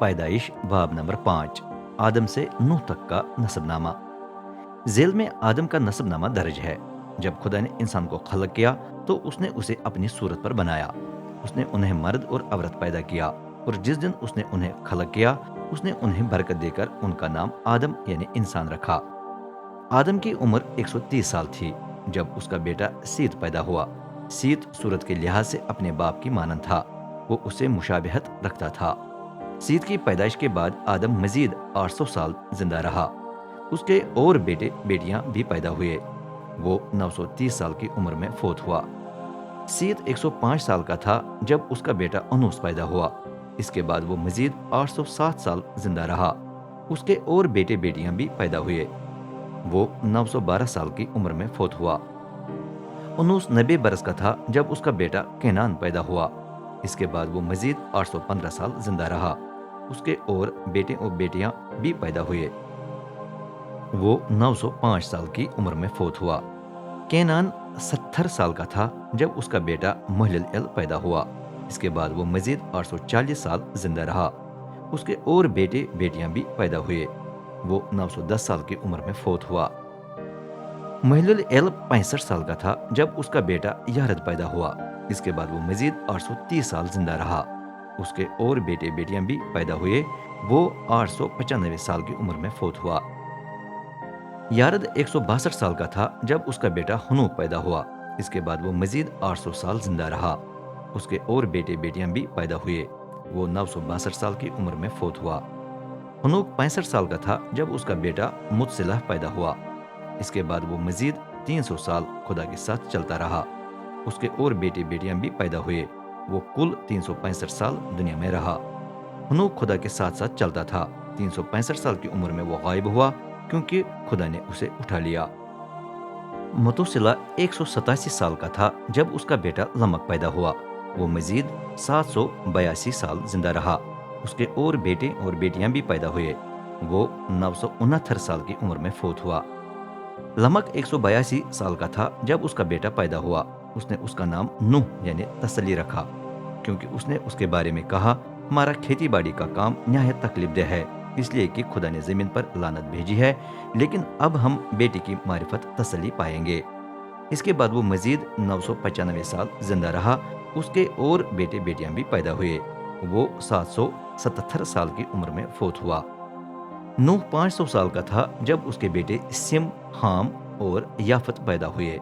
پیدائش باب نمبر 5، آدم سے نوح تک کا نسب نامہ۔ ذیل میں آدم کا نسب نامہ درج ہے۔ جب خدا نے انسان کو خلق کیا تو اس نے اسے اپنی صورت پر بنایا۔ اس نے انہیں مرد اور عورت پیدا کیا، اور جس دن اس نے انہیں خلق کیا اس نے انہیں برکت دے کر ان کا نام آدم یعنی انسان رکھا۔ آدم کی عمر 130 سال تھی جب اس کا بیٹا سیت پیدا ہوا۔ سیت صورت کے لحاظ سے اپنے باپ کی مانند تھا، وہ اسے مشابہت رکھتا تھا۔ سیت کی پیدائش کے بعد آدم مزید 800 سال زندہ رہا۔ اس کے اور بیٹے بیٹیاں بھی پیدا ہوئے۔ وہ 930 سال کی عمر میں فوت ہوا۔ سیت 105 سال کا تھا جب اس کا بیٹا انوس پیدا ہوا۔ اس کے بعد وہ مزید 807 سال زندہ رہا۔ اس کے اور بیٹے بیٹیاں بھی پیدا ہوئے۔ وہ 912 سال کی عمر میں فوت ہوا۔ انوس 90 برس کا تھا جب اس کا بیٹا کینان پیدا ہوا۔ اس کے بعد وہ مزید 815 سال زندہ رہا۔ اس کے اور بیٹے اور بیٹیاں بھی پیدا ہوئے۔ وہ 905 سال کی عمر میں فوت ہوا۔ کینان 70 سال کا تھا جب اس کا بیٹا مہللئیل پیدا ہوا۔ اس کے بعد وہ مزید 840 سال زندہ رہا۔ اس کے اور بیٹے بیٹیاں بھی پیدا ہوئے۔ وہ 910 سال کی عمر میں فوت ہوا۔ مہللئیل 65 سال کا تھا جب اس کا بیٹا یارد پیدا ہوا۔ اس کے بعد وہ مزید 830 سال زندہ رہا۔ اس کے اور بیٹے بیٹیاں بھی پیدا ہوئے۔ وہ 895 سال کی عمر میں فوت ہوا۔ یارد 162 سال کا تھا جب اس کا بیٹا ہنوک پیدا ہوا۔ اس کے بعد وہ مزید 800 سال زندہ رہا۔ اس کے اور بیٹے بیٹیاں بھی پیدا ہوئے۔ وہ 962 سال کی عمر میں فوت ہوا۔ ہنوک 65 سال کا تھا جب اس کا بیٹا متسلح پیدا ہوا۔ اس کے بعد وہ مزید 300 سال خدا کے ساتھ چلتا رہا۔ اس کے اور بیٹے بیٹیاں بھی پیدا ہوئے۔ وہ کل 365 سال دنیا میں رہا۔ ہنوک خدا کے ساتھ ساتھ چلتا تھا۔ 365 سال کی عمر میں وہ غائب ہوا کیونکہ خدا نے اسے اٹھا لیا۔ متوسلہ 187 سال کا تھا جب اس کا بیٹا لمک پیدا ہوا۔ وہ مزید 782 سال زندہ رہا۔ اس کے اور بیٹے اور بیٹیاں بھی پیدا ہوئے۔ وہ 969 سال کی عمر میں فوت ہوا۔ لمک 182 سال کا تھا جب اس کا بیٹا پیدا ہوا۔ اس نے اس کا نام نوح یعنی تسلی رکھا، کیونکہ اس نے اس کے بارے میں کہا، ہمارا کھیتی باڑی کا کام نہایت تکلیف دہ ہے، اس لیے کہ خدا نے زمین پر لعنت بھیجی ہے، لیکن اب ہم بیٹی کی معرفت تسلی پائیں گے۔ اس کے بعد وہ مزید 995 سال زندہ رہا۔ اس کے اور بیٹے بیٹیاں بھی پیدا ہوئے۔ وہ 777 سال کی عمر میں فوت ہوا۔ نوح 500 سال کا تھا جب اس کے بیٹے سم، حام اور یافت پیدا ہوئے۔